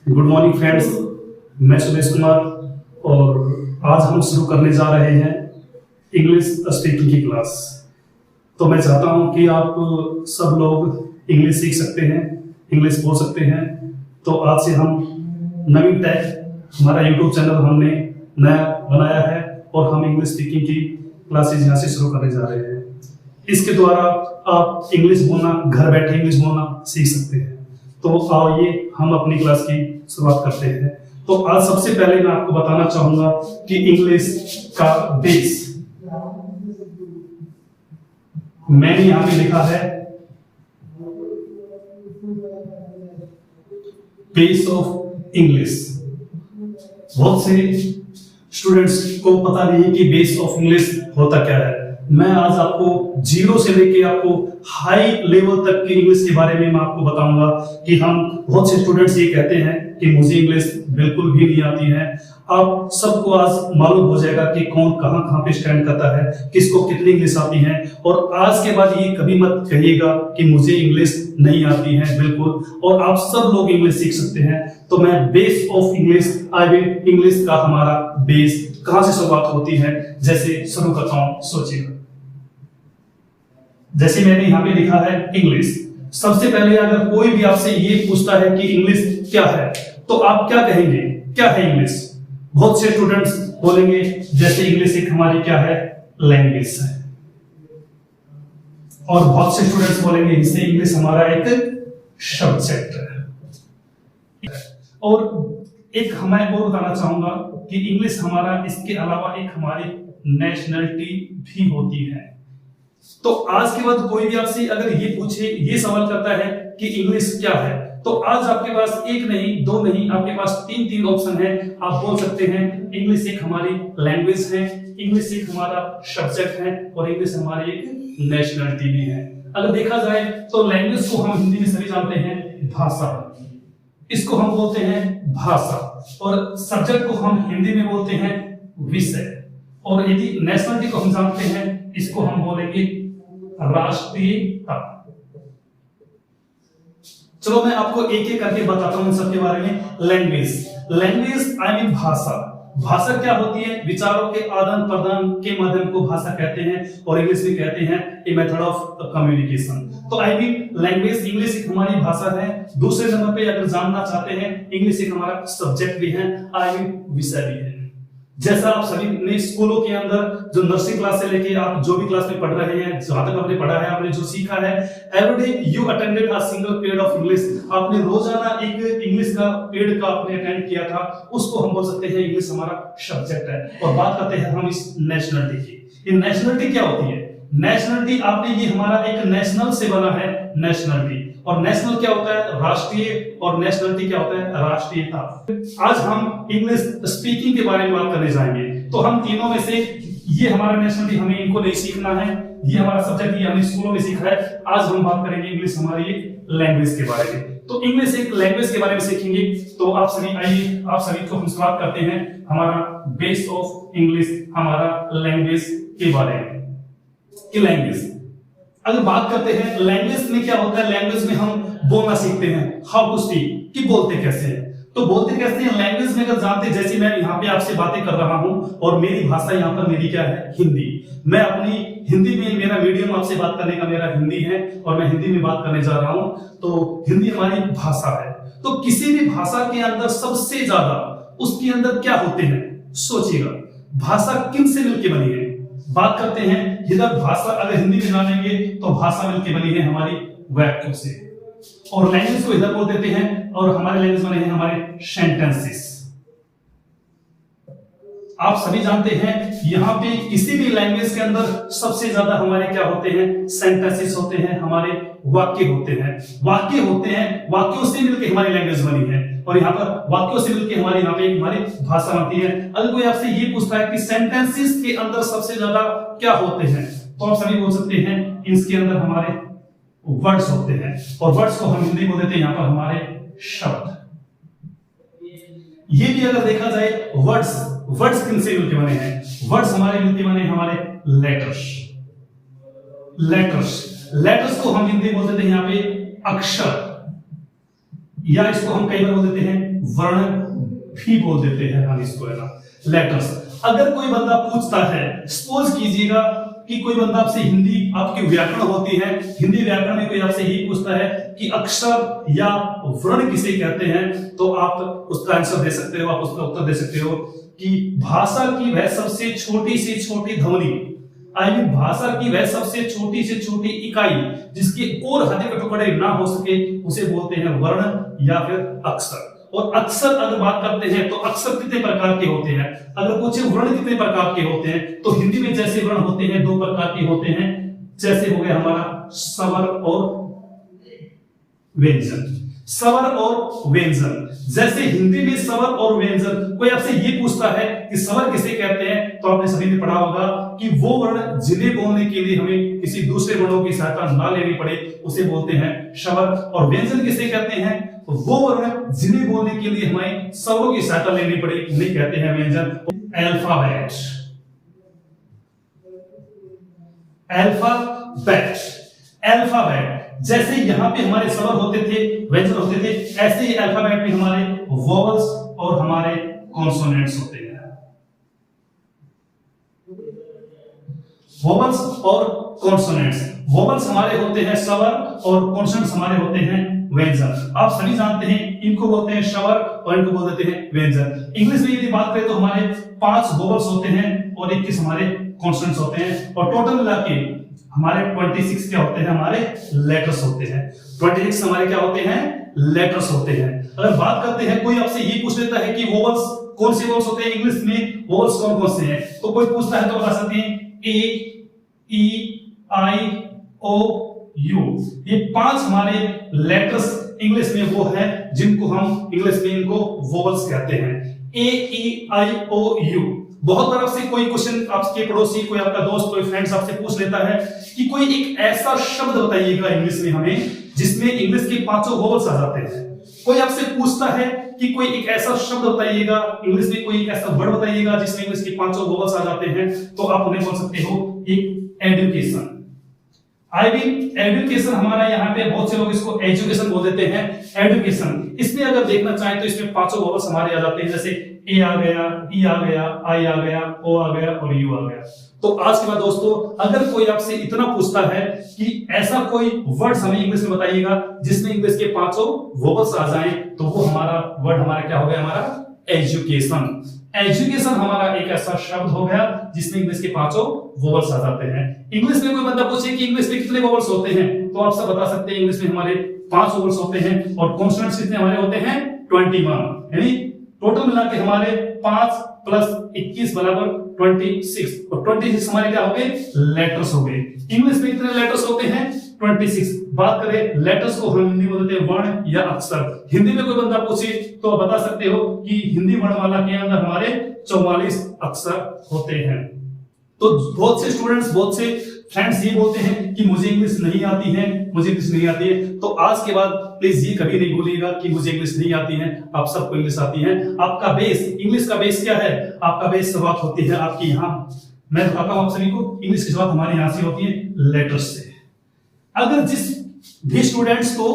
Good morning friends, मैं सुरेश कुमार और आज हम शुरू करने जा रहे हैं इंग्लिश स्पीकिंग की क्लास। तो मैं चाहता हूं कि आप सब लोग इंग्लिश सीख सकते हैं, इंग्लिश बोल सकते हैं। तो आज से हम नवीन टैग हमारा यूट्यूब चैनल हमने नया बनाया है और हम इंग्लिश स्पीकिंग की क्लासेज यहाँ से शुरू करने जा रहे हैं। इसके द्वारा आप इंग्लिश बोलना, घर बैठे इंग्लिश बोलना सीख सकते हैं। तो आइए हम अपनी क्लास की शुरुआत करते हैं। तो आज सबसे पहले मैं आपको बताना चाहूंगा कि इंग्लिश का बेस मैंने यहां पे लिखा है बेस ऑफ इंग्लिश। बहुत से स्टूडेंट्स को पता नहीं है कि बेस ऑफ इंग्लिश होता क्या है। मैं आज आपको जीरो से लेके आपको हाई लेवल तक की इंग्लिश के बारे में मैं आपको बताऊंगा कि हम बहुत से स्टूडेंट्स ये कहते हैं कि मुझे इंग्लिश बिल्कुल भी नहीं आती है। आप सबको आज मालूम हो जाएगा कि कौन कहां पे स्टैंड करता है, किसको कितनी इंग्लिश आती है। और आज के बाद ये कभी मत कहिएगा कि मुझे इंग्लिश नहीं आती है, बिल्कुल। और आप सब लोग इंग्लिश सीख सकते हैं। तो मैं base of English, I mean English का हमारा बेस कहां से शुरुआत होती है, जैसे शुरू करता हूं, सोचिए। जैसे मैंने यहां पे लिखा है इंग्लिश। सबसे पहले अगर कोई भी आपसे ये पूछता है कि इंग्लिश क्या है, तो आप क्या कहेंगे? क्या है इंग्लिश? बहुत से स्टूडेंट्स बोलेंगे जैसे इंग्लिश एक हमारी क्या है, लैंग्वेज है। और बहुत से स्टूडेंट्स बोलेंगे इससे इंग्लिश हमारा एक सब्जेक्ट है। और एक मैं और बताना चाहूंगा कि इंग्लिश हमारा इसके अलावा एक हमारी नेशनलिटी भी होती है। तो आज के बाद कोई भी आपसे अगर ये पूछे, ये सवाल करता है कि इंग्लिश क्या है, तो आज आपके पास एक नहीं, दो नहीं, आपके पास तीन ऑप्शन है। आप बोल सकते हैं इंग्लिश एक हमारी लैंग्वेज है, इंग्लिश एक हमारा सब्जेक्ट है और इंग्लिश हमारी एक नेशनलिटी भी है। अगर देखा जाए तो लैंग्वेज को हम हिंदी में सभी जानते हैं भाषा, इसको हम बोलते हैं भाषा। और सब्जेक्ट को हम हिंदी में बोलते हैं विषय। और यदि नेशनलिटी को हम जानते हैं, इसको हम बोलेंगे राष्ट्रीयता। चलो मैं आपको एक एक करके बताता हूं इन सबके बारे में। लैंग्वेज आई मीन भाषा। भाषा क्या होती है? विचारों के आदान प्रदान के माध्यम को भाषा कहते हैं और इंग्लिश में कहते हैं ए मेथड ऑफ कम्युनिकेशन। तो आई मीन लैंग्वेज, इंग्लिश एक हमारी भाषा है। दूसरे नंबर पे अगर जानना चाहते हैं, इंग्लिश एक हमारा सब्जेक्ट भी है, आई मीन विषय भी है। जैसा आप सभी ने स्कूलों के अंदर जो नर्सरी क्लास से लेके आप जो भी क्लास में पढ़ रहे हैं, जहां तक आपने पढ़ा है, आपने जो सीखा है, everyday you attended a single period of English. आपने रोजाना एक इंग्लिश का पीरियड का आपने अटेंड किया था, उसको हम बोल सकते हैं इंग्लिश हमारा सब्जेक्ट है। और बात करते हैं हम इस नेशनलिटी की। ये नेशनलिटी क्या होती है? नेशनलिटी आपने ये हमारा एक नेशनल से बना है, नेशनलिटी। और नेशनल क्या होता है? राष्ट्रीय। और नेशनलिटी क्या होता है? राष्ट्रीयता। आज हम इंग्लिश स्पीकिंग के बारे में बात करने जाएंगे। तो हम तीनों में से ये हमारा नेशनलिटी, हमें इनको नहीं सीखना है, ये हमारा सब्जेक्ट, ये हमने स्कूलों में सीखा है। आज हम बात करेंगे इंग्लिश हमारी एक लैंग्वेज के बारे में। तो इंग्लिश एक लैंग्वेज के बारे में सीखेंगे। तो आप सभी आइए, आप सभी को हम शुरुआत करते हैं हमारा बेस ऑफ इंग्लिश, हमारा लैंग्वेज के बारे में। कि लैंग्वेज अगर बात करते हैं, लैंग्वेज में क्या होता है? लैंग्वेज में हम बोलना सीखते हैं, हाउ टू स्पीक, कि बोलते कैसे हैं। तो बोलते कैसे हैं लैंग्वेज में अगर जानते, जैसे मैं यहाँ पे आपसे बातें कर रहा हूं और मेरी भाषा यहाँ पर मेरी क्या है? हिंदी। मैं अपनी हिंदी में, मेरा मीडियम आपसे बात करने का मेरा हिंदी है और मैं हिंदी में बात करने जा रहा हूं। तो हिंदी हमारी भाषा है। तो किसी भी भाषा के अंदर सबसे ज्यादा उसके अंदर क्या होते हैं? सोचिएगा, भाषा किन से मिलकर बनी है? बात करते हैं इधर भाषा, अगर हिंदी में जानेंगे तो भाषा मिलकर बनी है हमारी वाक्यों से, और लैंग्वेज को इधर बोल देते हैं, और हमारे लैंग्वेज बने हैं हमारे सेंटेंसेस। आप सभी जानते हैं यहां पे किसी भी लैंग्वेज के अंदर सबसे ज्यादा हमारे क्या होते हैं? सेंटेंसेस होते हैं, हमारे वाक्य होते हैं। वाक्य होते हैं, वाक्यों से मिलकर हमारी लैंग्वेज बनी है। और यहाँ पर वाक्यों से मिलकर हमारी यहाँ पे हमारी भाषा बनती है। अगर कोई आपसे ये पूछता है कि सेंटेंसेस के अंदर सबसे ज्यादा क्या होते हैं, तो आप सभी बोल सकते हैं इसके अंदर हमारे वर्ड्स होते हैं। और वर्ड्स को हम हिंदी बोल देते हैं यहाँ पर हमारे शब्द। ये भी अगर देखा जाए, वर्ड्स किन से मिलके बने हैं? वर्ड्स हमारे मिलके बने हमारे लेटर्स को हम हिंदी बोल देते हैं यहाँ पे अक्षर, या इसको हम कई बार बोल देते हैं वर्ण भी बोल देते हैं हम इसको, है ना, लेटर्स। अगर कोई बंदा पूछता है, सपोज कीजिएगा कि कोई बंदा आपसे हिंदी, आपकी व्याकरण होती है, हिंदी व्याकरण में कोई आपसे यही पूछता है कि अक्षर या वर्ण किसे कहते हैं, तो आप उसका आंसर दे सकते हो, आप उसका उत्तर दे सकते हो कि भाषा की वह सबसे छोटी से छोटी ध्वनि, भाषा की वह सबसे छोटी से छोटी इकाई जिसके और अधिक टुकड़े ना हो सके उसे बोलते हैं वर्ण या फिर अक्षर। और अक्षर अगर बात करते हैं तो अक्षर कितने प्रकार के होते हैं, अगर पूछे वर्ण कितने प्रकार के होते हैं, तो हिंदी में जैसे वर्ण होते हैं 2 प्रकार के होते हैं, जैसे हो गया हमारा स्वर और व्यंजन। स्वर और व्यंजन, जैसे हिंदी में स्वर और व्यंजन, कोई आपसे ये पूछता है कि स्वर किसे कहते हैं, तो आपने सभी ने पढ़ा होगा कि वो वर्ण जिन्हें बोलने के लिए हमें किसी दूसरे वर्णों की सहायता ना लेनी पड़े उसे बोलते हैं स्वर। और व्यंजन किसे कहते हैं, वो वर्ण जिन्हें बोलने के लिए हमें स्वरों की सहायता लेनी पड़े उन्हें कहते हैं व्यंजन। अल्फाबेट, अल्फाबेट, अल्फाबेट, जैसे यहां पे हमारे स्वर होते थे, व्यंजन होते थे, ऐसे ही अल्फाबेट में हमारे वोवेल्स और हमारे कॉन्सोनेंट्स होते हैं। वोवेल्स और कॉन्सोनेंट्स, वोवेल्स हमारे होते हैं स्वर और कॉन्सोनेंट्स हमारे होते हैं व्यंजन। आप सभी जानते हैं इनको बोलते हैं स्वर और इनको बोल देते हैं व्यंजन। इंग्लिश में यदि बात करें तो हमारे 5 वोवेल्स होते हैं और 21 हमारे कॉन्सोनेंट्स होते हैं, और टोटल मिला के हमारे 26 क्या होते हैं, हमारे लेटर्स होते हैं। 26 हमारे क्या होते हैं, लेटर्स होते हैं। अगर बात करते हैं, कोई आपसे ये पूछ लेता है कि वोवेल्स कौन से वोवेल्स होते हैं इंग्लिश में, वोवेल्स कौन कौन से हैं, तो कोई पूछता है तो बता सकते हैं ए, ई, आई, ओ, यू। ये 5 हमारे लेटर्स इंग्लिश में वो है जिनको हम इंग्लिश में इनको वोवेल्स कहते हैं। ए, ई, आई, ओ, यू। बहुत बार आपसे कोई क्वेश्चन, आपके पड़ोसी, कोई आपका दोस्त, कोई फ्रेंड्स आपसे पूछ लेता है कि कोई एक ऐसा शब्द बताइएगा इंग्लिश में हमें जिसमें इंग्लिश के 5 वोवेल्स आ जाते हैं। कोई आपसे पूछता है कि कोई एक ऐसा शब्द बताइएगा इंग्लिश में, कोई एक ऐसा वर्ड बताइएगा जिसमें इंग्लिश के 5 वोवेल्स आ जाते हैं, तो आप उन्हें बोल सकते हो एक एजुकेशन। आई मीन एजुकेशन, हमारा यहाँ पे बहुत से लोग इसको एजुकेशन बोल देते हैं, एजुकेशन। इसमें अगर देखना चाहें तो इसमें 5 वोवेल्स हमारे आ जाते हैं, जैसे ए आ गया, ई आ गया, आई आ गया, ओ आ गया और यू आ गया। तो आज के बाद दोस्तों, अगर कोई आपसे इतना पूछता है कि ऐसा कोई वर्ड हमें इंग्लिश में बताइएगा जिसमें इंग्लिश के 5 वोवेल्स आ जाएं, तो वो हमारा वर्ड हमारा क्या हो गया, हमारा एजुकेशन। एजुकेशन हमारा एक ऐसा शब्द हो गया जिसमें इंग्लिश के 5 वोवेल्स आ जाते हैं। इंग्लिश में कोई बंदा पूछे कि इंग्लिश में कितने वोवेल्स होते हैं, तो आप सब बता सकते हैं इंग्लिश में हमारे 5 वोवेल्स होते हैं, और कॉन्सोनेंट्स कितने हमारे होते हैं, 21। यानी टोटल मिला के हमारे 5 + 21 बराबर 26, और 26 हमारे क्या हो गए, लेटर्स हो गए। इंग्लिश में कितने लेटर्स होते हैं, 26। बात करें लेटर्स को हम हिंदी में बोलते हैं वर्ण या अक्षर। हिंदी में कोई बंदा पूछे तो आप बता सकते हो कि हिंदी वर्णमाला के अंदर हमारे 44 अक्षर होते हैं। तो बहुत से स्टूडेंट्स, बहुत से फ्रेंड्स ये बोलते हैं कि मुझे इंग्लिश नहीं आती है, मुझे इंग्लिश नहीं आती है। तो आज के बाद प्लीज ये कभी नहीं भूलिएगा कि मुझे इंग्लिश नहीं आती है, आप सबको इंग्लिश आती है। आपका बेस, इंग्लिश का बेस क्या है, आपका बेस शुरुआत होती है आपकी यहाँ, मैं बताता हूँ आप सभी को, इंग्लिश की शुरुआत हमारे यहाँ से होती है लेटर्स से। अगर जिस भी स्टूडेंट्स को,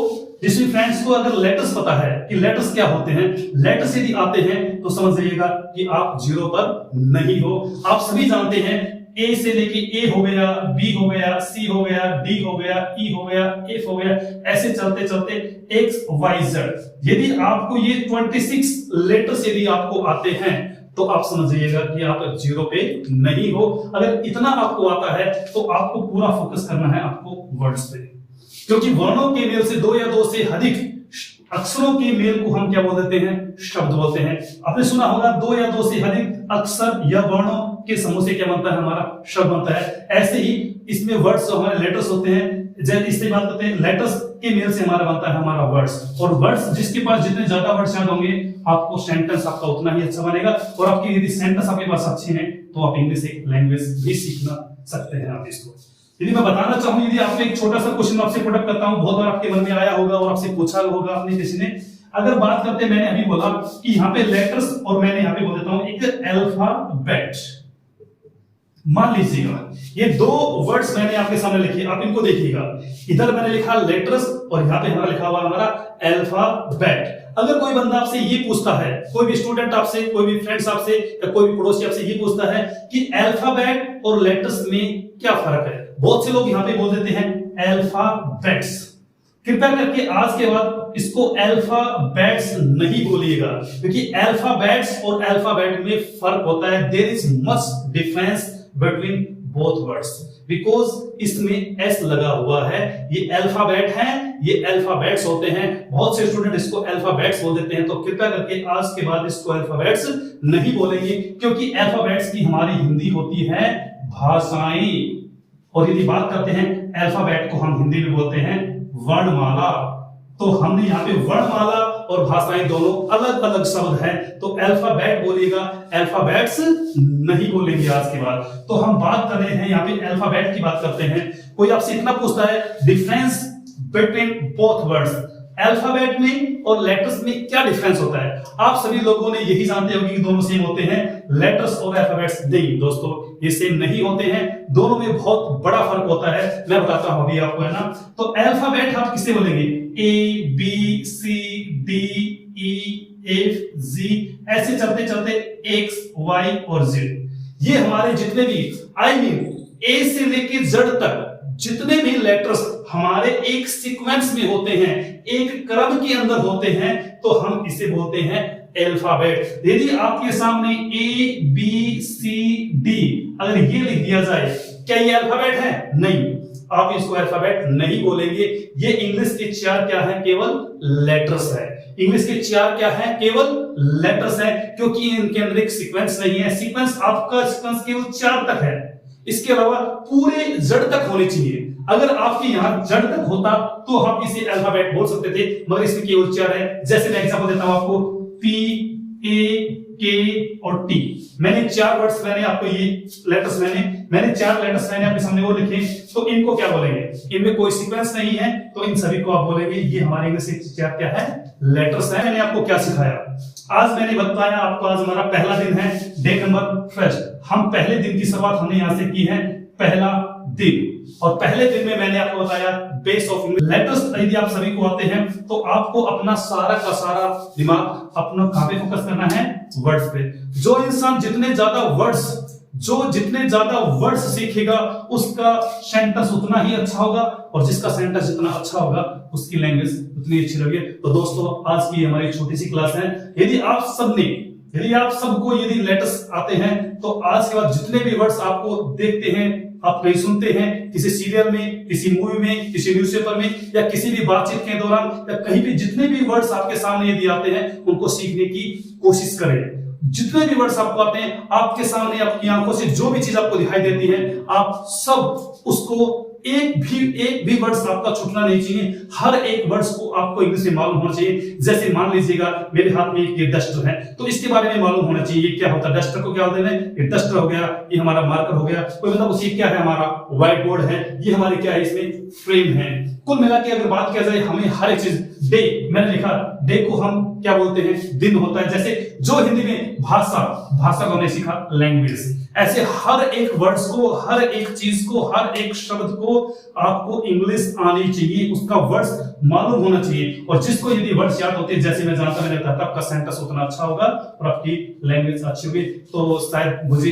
जिस भी फ्रेंड्स को अगर लेटर्स पता है कि लेटर्स क्या होते हैं, लेटर्स यदि आते हैं तो समझ जाइएगा कि आप 0 पर नहीं हो। आप सभी जानते हैं ए से लेके ए हो गया, बी हो गया, सी हो गया, डी हो गया, ई हो गया, एफ हो गया, ऐसे चलते चलते एक्स वाई जेड। यदि आपको ये 26 लेटर्स यदि आपको आते हैं तो आप समझ जाइएगा कि आप 0 पे नहीं हो। अगर इतना आपको आता है तो आपको पूरा फोकस करना है आपको वर्ड्स पे, क्योंकि वर्णों के मेल से 2 या 2 से अधिक अक्षरों के मेल को हम क्या बोल देते हैं, शब्द बोलते हैं। आपने सुना होगा 2 या 2 से अधिक अक्षर या वर्णों के समूह से क्या बनता है, हमारा शब्द बनता है। ऐसे ही इसमें वर्ड्स जो हमारे लेटर्स होते हैं, जब इससे बात करते हैं लेटर्स के मेल से हमारा बनता है हमारा वर्ड्स। और वर्ड्स जिसके पास जितने ज्यादा वर्ड्स याद होंगे आपको सेंटेंस आपका उतना ही अच्छा बनेगा। और आपकी यदि सेंटेंस आपके पास अच्छे हैं तो आप इंग्लिश एक लैंग्वेज भी सीखना सकते हैं आप इसको। यदि मैं बताना चाहूं, यदि आपको एक छोटा सा क्वेश्चन आपसे पुट अप करता हूं, बहुत बार आपके मन में आया होगा और आपसे पूछा होगा आपने किसी ने, अगर बात करते हैं, मैंने अभी बोला कि यहाँ पे लेटर्स और मैंने यहाँ पे बोल देता हूं एक अल्फाबेट। मान लीजिएगा ये 2 वर्ड्स मैंने आपके सामने लिखे, आप इनको देखिएगा। इधर मैंने लिखा लेटर्स और यहाँ पे हमारा लिखा हुआ हमारा अल्फाबेट। अगर कोई बंदा आपसे ये पूछता है, कोई भी स्टूडेंट आपसे, कोई भी फ्रेंड्स आपसे या कोई भी पड़ोसी आपसे ये पूछता है कि अल्फाबेट और लेटर्स में क्या फर्क है, बहुत से लोग यहाँ पे बोल देते हैं अल्फाबेट्स। कृपया करके आज के बाद इसको अल्फाबेट्स नहीं बोलिएगा, क्योंकि अल्फाबेट्स और अल्फाबेट में फर्क होता है। There is much difference between both words, because इसमें एस लगा हुआ है। ये अल्फाबेट है, ये अल्फाबेट्स होते हैं। बहुत से स्टूडेंट इसको अल्फाबेट्स बोल देते हैं, तो कृपया करके आज के बाद इसको अल्फाबेट्स नहीं बोलेंगे, क्योंकि अल्फाबेट्स की हमारी हिंदी होती है भाषाएं। और यदि बात करते हैं अल्फाबेट को हम हिंदी में बोलते हैं वर्णमाला। तो हमने यहाँ पे वर्णमाला और भाषाएं दोनों अलग अलग शब्द हैं, तो अल्फाबेट बोलिएगा, अल्फाबेट्स नहीं बोलेंगे आज के बाद। तो हम बात कर रहे हैं यहाँ पे अल्फाबेट की बात करते हैं। कोई आपसे इतना पूछता है difference between both words, alphabet में और लेटर्स में क्या डिफरेंस होता है। आप सभी लोगों ने यही जानते होंगे कि दोनों सेम होते हैं, लेटर्स और अल्फाबेट्स। नहीं दोस्तों, ये सेम नहीं होते हैं, दोनों में बहुत बड़ा फर्क होता है। मैं बताता हूं अभी आपको, है ना। तो अल्फाबेट आप किसे बोलेंगे, A B C D E F G, ऐसे चलते चलते एक्स वाई और जेड। ये हमारे जितने भी ए से लेके जेड तक जितने भी लेटर्स हमारे एक सीक्वेंस में होते हैं, एक क्रम के अंदर होते हैं, तो हम इसे बोलते हैं अल्फाबेट। यदि आपके सामने ए बी सी डी अगर ये लिख दिया जाए, क्या ये अल्फाबेट है? नहीं, आप इसको अल्फाबेट नहीं बोलेंगे। ये इंग्लिश के चार क्या है, केवल लेटर्स है। इंग्लिश के चार क्या है, केवल लेटर्स है, क्योंकि इनके अंदर एक सीक्वेंस नहीं है। सीक्वेंस आपका सीक्वेंस केवल 4 तक है, इसके अलावा पूरे जड़ तक होने चाहिए। अगर आपके यहां जड़ तक होता तो आप इसे अल्फाबेट बोल सकते थे, मगर इसमें केवल 4 है। जैसे मैं एग्जांपल देता हूं आपको, पी ए के और टी। मैंने 4 वर्ड्स मैंने आपको ये लेटर्स मैंने 4 लेटर्स मैंने आपके सामने वो लिखे, तो इनको क्या बोलेंगे? इनमें कोई सीक्वेंस नहीं है, तो इन सभी को आप बोलेंगे ये हमारे इंग्लिश के 4 क्या है, लेटर्स है। मैंने आपको क्या सिखाया आज? मैंने बताया आपको आज हमारा पहला दिन है, डे नंबर फर्स्ट। हम पहले दिन की शुरुआत हमने यहां से की है, पहला दिन। और पहले दिन में मैंने आपको बताया बेस ऑफ इंग्लिश लेटर्स। यदि आप सभी को आते हैं तो आपको अपना सारा का सारा दिमाग अपना कहां पे फोकस करना है, वर्ड्स पे। जो इंसान जितने ज्यादा वर्ड्स सीखेगा उसका सेंटेंस उतना ही अच्छा होगा, और जिसका सेंटेंस जितना अच्छा होगा उसकी लैंग्वेज उतनी अच्छी लगेगी। तो दोस्तों, आज की हमारी छोटी सी क्लास है। यदि आप सबको यदि लेटर्स आते हैं, तो आज के बाद जितने भी वर्ड्स आपको देखते हैं, आप कहीं सुनते हैं, किसी सीरियल में, किसी मूवी में, किसी न्यूज़पेपर में, या किसी भी बातचीत के दौरान, या कहीं भी जितने भी वर्ड्स आपके सामने यदि आते हैं, उनको सीखने की कोशिश करें। जितने भी वर्ड्स आपको आते हैं, आपके सामने आपकी आंखों से जो भी चीज आपको दिखाई देती है, आप सब उसको एक भी वर्ड्स आपका छूटना नहीं चाहिए। हर एक वर्ड्स को आपको इंग्लिश में मालूम होना चाहिए। जैसे मान लीजिएगा मेरे हाथ में ये डस्टर है, तो इसके बारे में मालूम होना चाहिए ये क्या होता है। डस्टर को क्या होता है? ये डस्टर हो गया, ये हमारा मार्कर हो गया। कोई मतलब उसी क्या है, हमारा व्हाइट बोर्ड है, ये हमारे क्या है, इसमें फ्रेम है। कुल मिला के अगर बात किया जाए, हमें हर एक चीज, डे मैंने लिखा, डे को हम क्या बोलते हैं, दिन होता है। जैसे जो हिंदी में भाषा को हमने सीखा लैंग्वेज, ऐसे हर एक वर्ड्स को, हर एक चीज को, हर एक शब्द को आपको इंग्लिश आनी चाहिए, उसका वर्ड्स मालूम होना चाहिए। और जिसको यदि वर्ड्स याद होते हैं, जैसे मैं जानता मैंने बताया, आपका सेंटेंस उतना अच्छा होगा और आपकी लैंग्वेज अच्छी होगी। तो शायद मुझे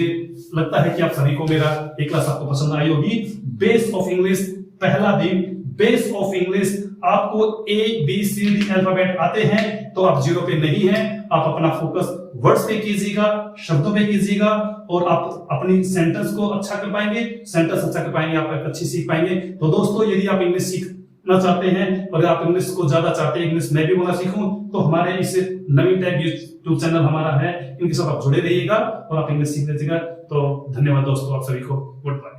लगता है कि आप सभी को मेरा एक क्लास आपको पसंद आई होगी। बेस ऑफ इंग्लिश, पहला दिन, बेस ऑफ इंग्लिश। आपको A B C D alphabet आते हैं तो आप 0 पे नहीं हैं। आप अपना फोकस वर्ड्स पे कीजिएगा, शब्दों पे कीजिएगा, और आप अपनी सेंटेंस को अच्छा कर पाएंगे। सेंटेंस अच्छा कर पाएंगे, आप अच्छी सीख पाएंगे। तो दोस्तों, यदि आप इंग्लिश सीखना चाहते हैं, और आप इंग्लिश को ज्यादा चाहते हैं, इंग्लिश मैं भी बोलना सीखूं, तो हमारे इस नवीन टैग यूट्यूब चैनल हमारा है, इनके साथ आप जुड़े रहिएगा और आप इंग्लिश सीख लीजिएगा। तो धन्यवाद दोस्तों, आप सभी को गुड बाय।